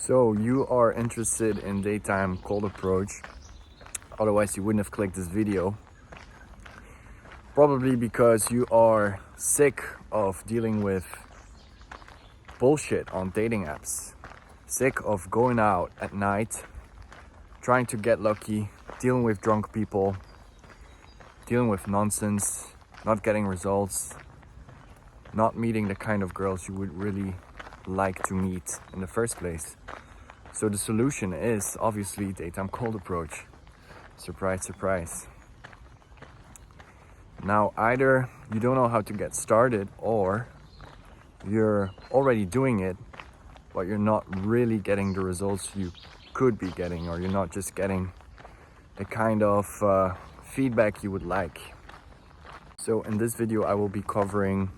So you are interested in daytime cold approach, otherwise you wouldn't have clicked this video. Probably because you are sick of dealing with bullshit on dating apps. Sick of going out at night, trying to get lucky, dealing with drunk people, dealing with nonsense, not getting results, not meeting the kind of girls you would really like to meet in the first place. So the solution is obviously daytime cold approach. Surprise, surprise. Now either you don't know how to get started, or you're already doing it but you're not really getting the results you could be getting, or you're not just getting the kind of feedback you would like. So in this video I will be covering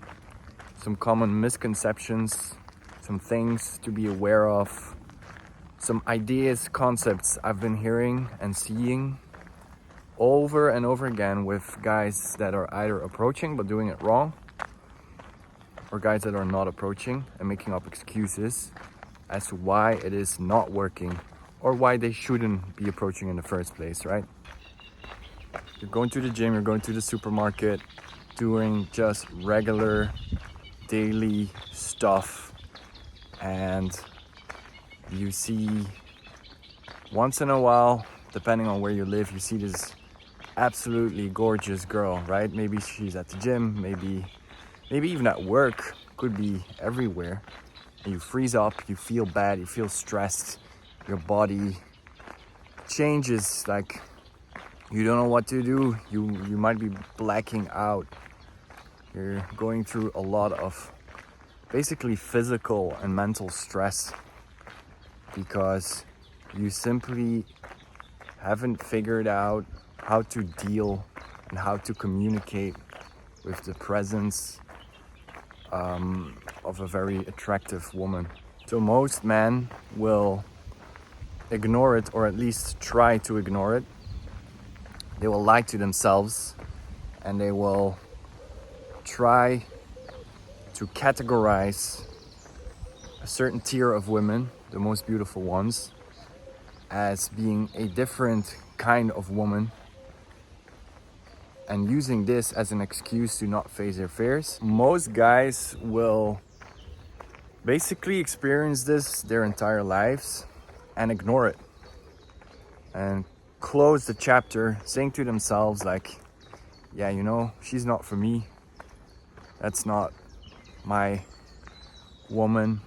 some common misconceptions, some things to be aware of, some ideas, concepts I've been hearing and seeing over and over again with guys that are either approaching but doing it wrong, or guys that are not approaching and making up excuses as to why it is not working or why they shouldn't be approaching in the first place, right? You're going to the gym, you're going to the supermarket, doing just regular daily stuff, and you see once in a while, depending on where you live, you see this absolutely gorgeous girl, right? Maybe she's at the gym, maybe even at work, could be everywhere. And you freeze up, you feel bad, you feel stressed, your body changes, like you don't know what to do, you might be blacking out. You're going through a lot of basically physical and mental stress because you simply haven't figured out how to deal and how to communicate with the presence of a very attractive woman. So most men will ignore it, or at least try to ignore it. They will lie to themselves and they will try to categorize a certain tier of women, the most beautiful ones, as being a different kind of woman, and using this as an excuse to not face their fears. Most guys will basically experience this their entire lives and ignore it and close the chapter, saying to themselves like, yeah, you know, she's not for me, that's not my woman,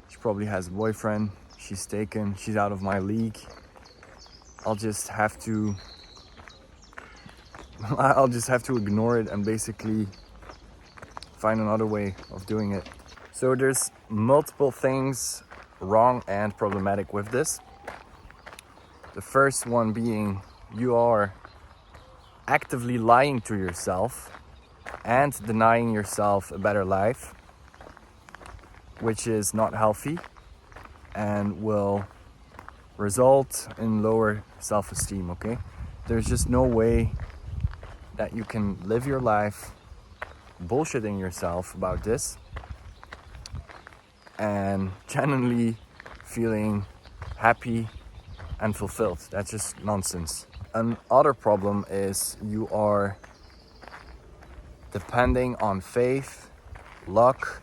she probably has a boyfriend, she's taken, she's out of my league, I'll just have to ignore it and basically find another way of doing it. So there's multiple things wrong and problematic with this. The first one being you are actively lying to yourself and denying yourself a better life, which is not healthy and will result in lower self-esteem, okay? There's just no way that you can live your life bullshitting yourself about this and genuinely feeling happy and fulfilled. That's just nonsense. Another problem is you are depending on faith, luck,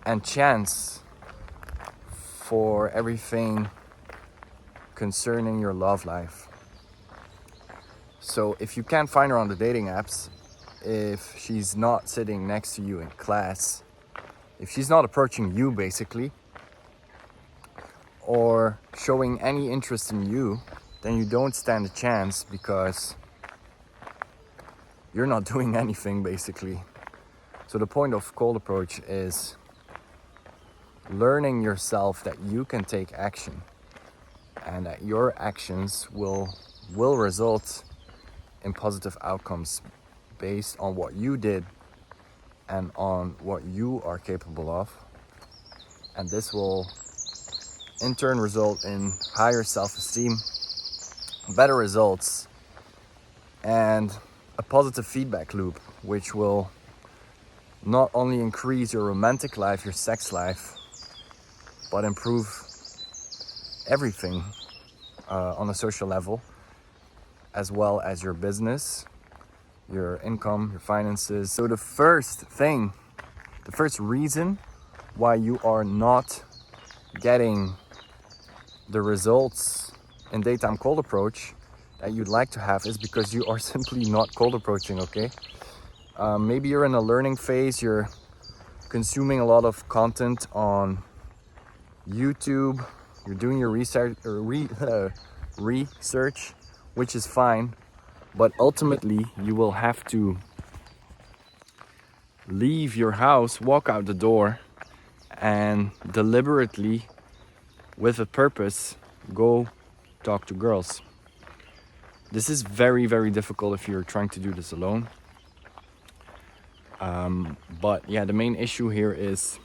and chance for everything concerning your love life. So if you can't find her on the dating apps, if she's not sitting next to you in class, if she's not approaching you basically, or showing any interest in you, then you don't stand a chance because you're not doing anything basically. So the point of cold approach is learning yourself that you can take action and that your actions will result in positive outcomes based on what you did and on what you are capable of. And this will in turn result in higher self-esteem, better results, and a positive feedback loop, which will not only increase your romantic life, your sex life, but improve everything on a social level, as well as your business, your income, your finances. So the first reason why you are not getting the results in daytime cold approach that you'd like to have is because you are simply not cold approaching, okay? Maybe you're in a learning phase, you're consuming a lot of content on YouTube, you're doing your research, which is fine, but ultimately you will have to leave your house, walk out the door, and deliberately, with a purpose, go talk to girls. This is very, very difficult if you're trying to do this alone. But yeah, the main issue here is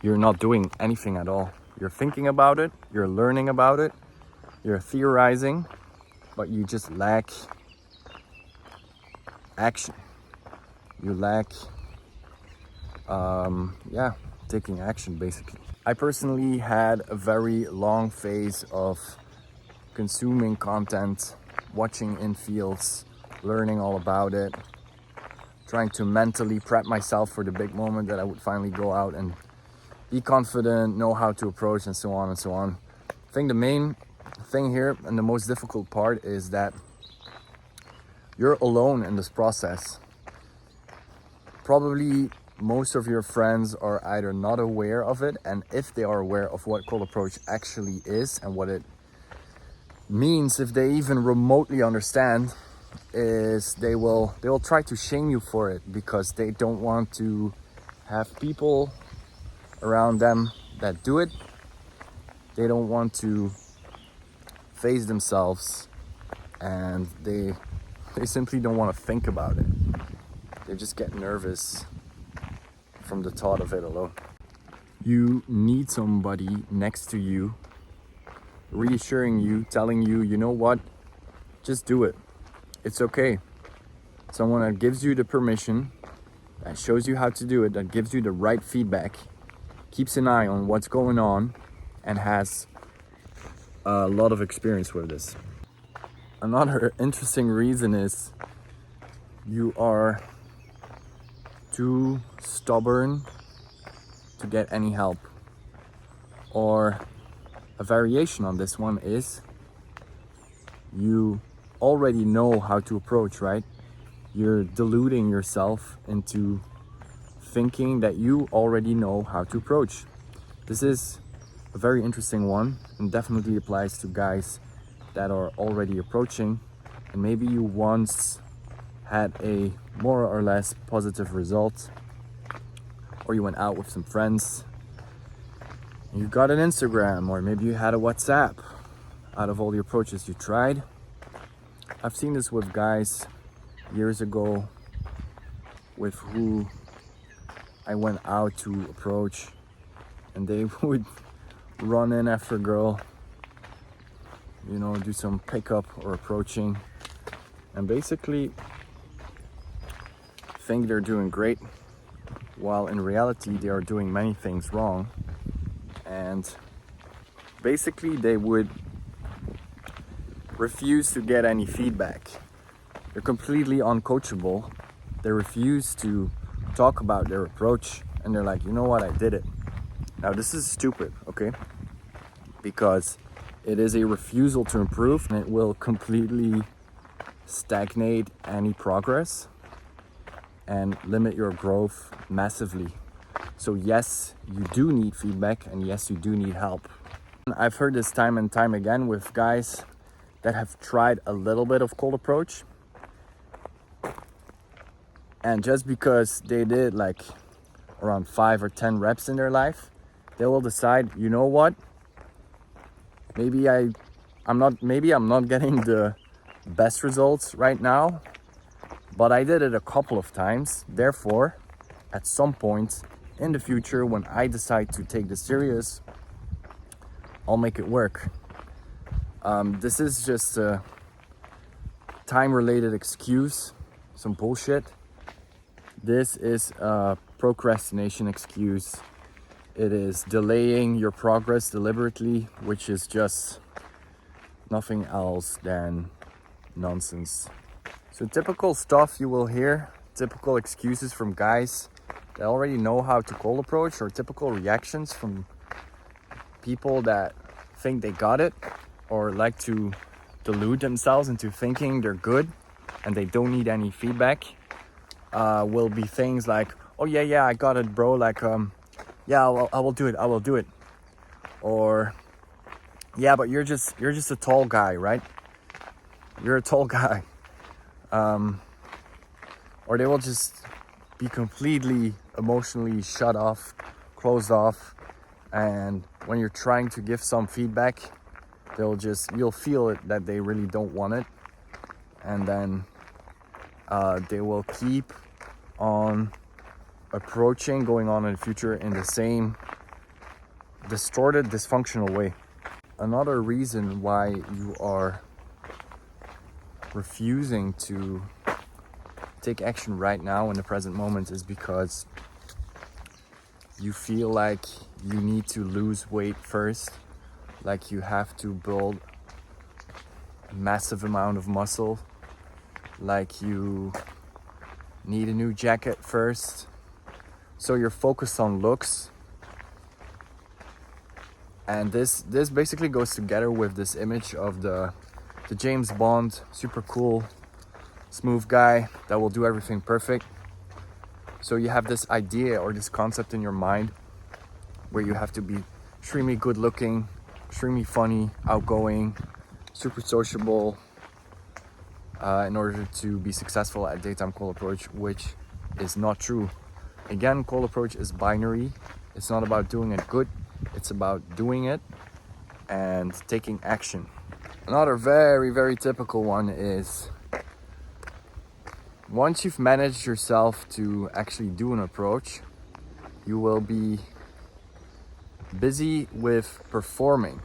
you're not doing anything at all. You're thinking about it, you're learning about it, you're theorizing, but you just lack action. You lack, taking action basically. I personally had a very long phase of consuming content, watching in fields, learning all about it, trying to mentally prep myself for the big moment that I would finally go out and be confident, know how to approach, and so on and so on. I think the main thing here and the most difficult part is that you're alone in this process. Probably most of your friends are either not aware of it, and if they are aware of what cold approach actually is and what it means, if they even remotely understand, is they will try to shame you for it because they don't want to have people around them that do it. They don't want to face themselves, and they simply don't want to think about it. They just get nervous from the thought of it alone. You need somebody next to you, reassuring you, telling you, you know what, just do it. It's okay. Someone that gives you the permission, that shows you how to do it, that gives you the right feedback, keeps an eye on what's going on, and has a lot of experience with this. Another interesting reason is you are too stubborn to get any help. Or a variation on this one is you already know how to approach, right? You're deluding yourself into thinking that you already know how to approach. This is a very interesting one and definitely applies to guys that are already approaching, and maybe you once had a more or less positive result, or you went out with some friends, you got an Instagram, or maybe you had a WhatsApp out of all the approaches you tried. I've seen this with guys years ago with who I went out to approach, and they would run in after a girl, do some pickup or approaching, and basically think they're doing great, while in reality they are doing many things wrong. And basically they would refuse to get any feedback. They're completely uncoachable. They refuse to talk about their approach, and they're like, you know what, I did it. Now this is stupid, okay? Because it is a refusal to improve, and it will completely stagnate any progress and limit your growth massively. So yes, you do need feedback, and yes, you do need help. I've heard this time and time again with guys that have tried a little bit of cold approach, and just because they did like around 5 or 10 reps in their life, they will decide, you know what, maybe I'm not getting the best results right now, but I did it a couple of times. Therefore, at some point in the future, when I decide to take this serious, I'll make it work. This is just a time-related excuse, some bullshit. This is a procrastination excuse. It is delaying your progress deliberately, which is just nothing else than nonsense. So typical stuff you will hear, typical excuses from guys that already know how to cold approach, or typical reactions from people that think they got it or like to delude themselves into thinking they're good and they don't need any feedback, will be things like, oh yeah, I got it, bro, like yeah, I will do it, or yeah, but you're just a tall guy, right? You're a tall guy. Or they will just be completely emotionally shut off, closed off, and when you're trying to give some feedback, you'll feel it that they really don't want it, and then they will keep on approaching, going on in the future in the same distorted, dysfunctional way. Another reason why you are refusing to take action right now in the present moment is because you feel like you need to lose weight first, like you have to build a massive amount of muscle, like you need a new jacket first. So you're focused on looks. And this basically goes together with this image of the James Bond, super cool, smooth guy that will do everything perfect. So you have this idea or this concept in your mind where you have to be extremely good looking, extremely funny, outgoing, super sociable, in order to be successful at daytime cold approach, which is not true. Again, cold approach is binary. It's not about doing it good, it's about doing it and taking action. Another very, very typical one is, once you've managed yourself to actually do an approach, you will be busy with performing.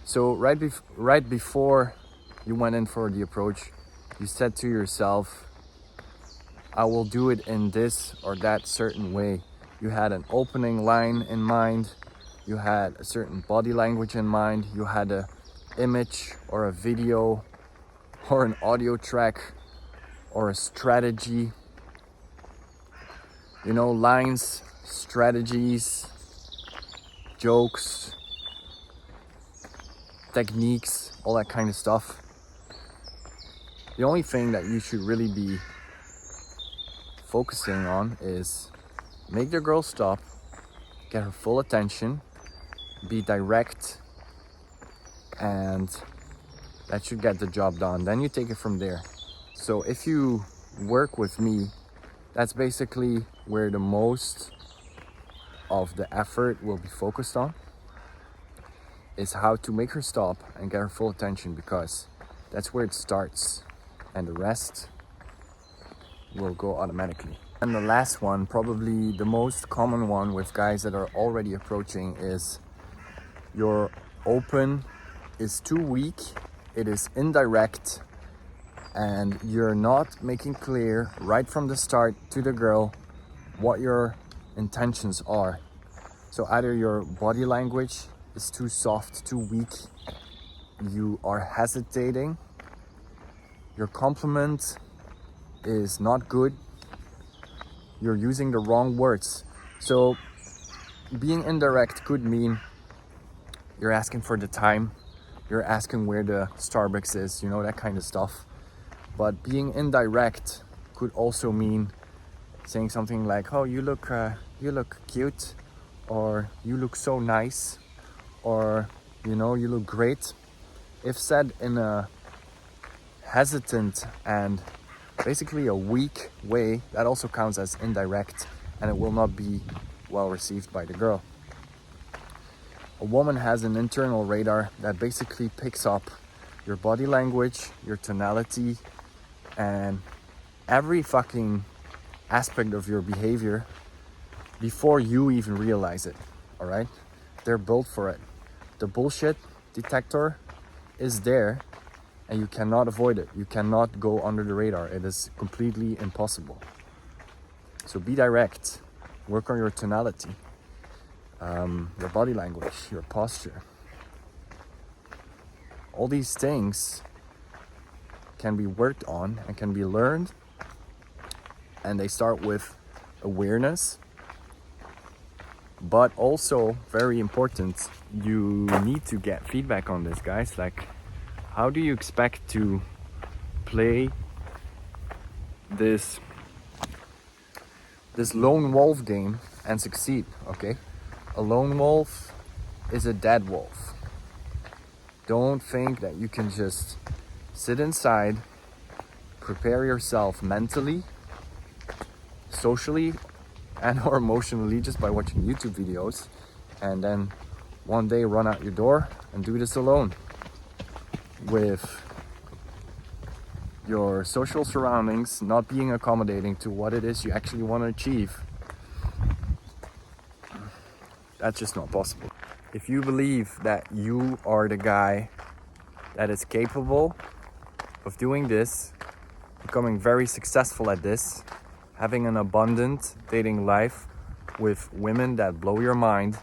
So right before you went in for the approach, you said to yourself, I will do it in this or that certain way. You had an opening line in mind, you had a certain body language in mind, you had an image or a video or an audio track or a strategy. You know, lines, strategies, jokes, techniques, all that kind of stuff. The only thing that you should really be focusing on is make the girl stop, get her full attention, be direct, and that should get the job done. Then you take it from there. So if you work with me, that's basically where the most of the effort will be focused on, is how to make her stop and get her full attention, because that's where it starts and the rest will go automatically. And the last one, probably the most common one with guys that are already approaching, is your open is too weak, it is indirect, and you're not making clear right from the start to the girl what your intentions are. So either your body language is too soft, too weak, you are hesitating, your compliment is not good, you're using the wrong words. So being indirect could mean you're asking for the time, you're asking where the Starbucks is, you know, that kind of stuff. But being indirect could also mean saying something like, oh, you look cute, or you look so nice, or, you know, you look great. If said in a hesitant and basically a weak way, that also counts as indirect, and it will not be well received by the girl. A woman has an internal radar that basically picks up your body language, your tonality, and every fucking aspect of your behavior before you even realize it, all right? They're built for it. The bullshit detector is there, and you cannot avoid it. You cannot go under the radar. It is completely impossible. So be direct, work on your tonality. your body language, your posture. All these things can be worked on and can be learned, and they start with awareness. But also, very important, you need to get feedback on this, guys. Like, how do you expect to play this lone wolf game and succeed? Okay, a lone wolf is a dead wolf. Don't think that you can just sit inside, prepare yourself mentally, socially, and or emotionally just by watching YouTube videos, and then one day run out your door and do this alone with your social surroundings not being accommodating to what it is you actually want to achieve. That's just not possible. If you believe that you are the guy that is capable of doing this, becoming very successful at this, having an abundant dating life with women that blow your mind,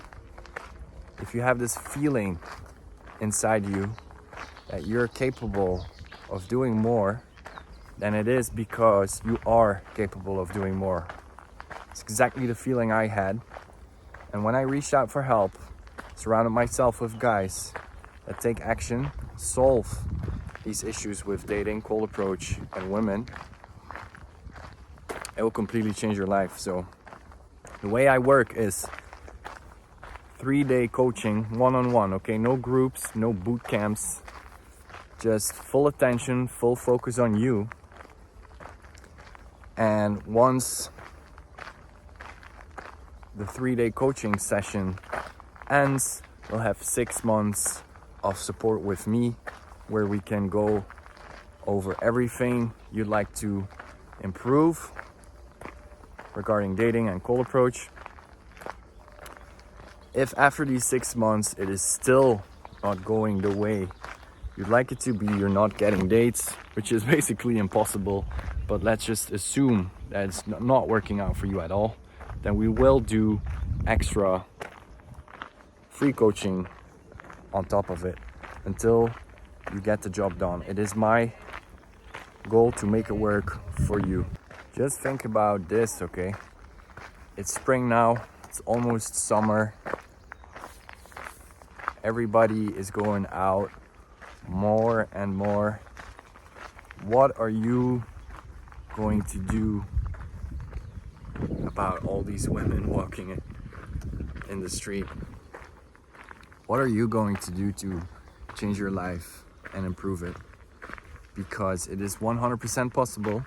if you have this feeling inside you that you're capable of doing more, then it is because you are capable of doing more. It's exactly the feeling I had. And when I reached out for help, surrounded myself with guys that take action, solve these issues with dating, cold approach, and women, it will completely change your life. So the way I work is 3-day coaching, one-on-one, okay? No groups, no boot camps, just full attention, full focus on you. And once the 3-day coaching session ends, we'll have 6 months of support with me where we can go over everything you'd like to improve regarding dating and cold approach. If after these 6 months it is still not going the way you'd like it to be, you're not getting dates, which is basically impossible, but let's just assume that it's not working out for you at all, then we will do extra free coaching on top of it until you get the job done. It is my goal to make it work for you. Just think about this, okay? It's spring now, it's almost summer. Everybody is going out more and more. What are you going to do about all these women walking in the street? What are you going to do to change your life and improve it? Because it is 100% possible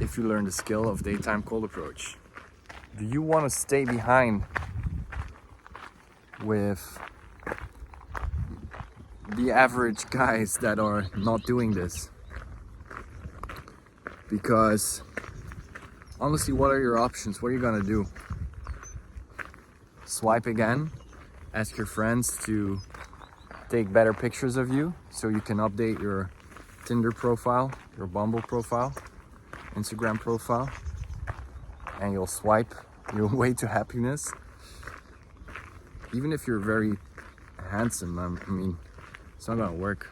if you learn the skill of daytime cold approach. Do you want to stay behind with the average guys that are not doing this? Because honestly, what are your options? What are you gonna do? Swipe again? Ask your friends to take better pictures of you so you can update your Tinder profile, your Bumble profile, Instagram profile, and you'll swipe your way to happiness? Even if you're very handsome, I mean, it's not gonna work.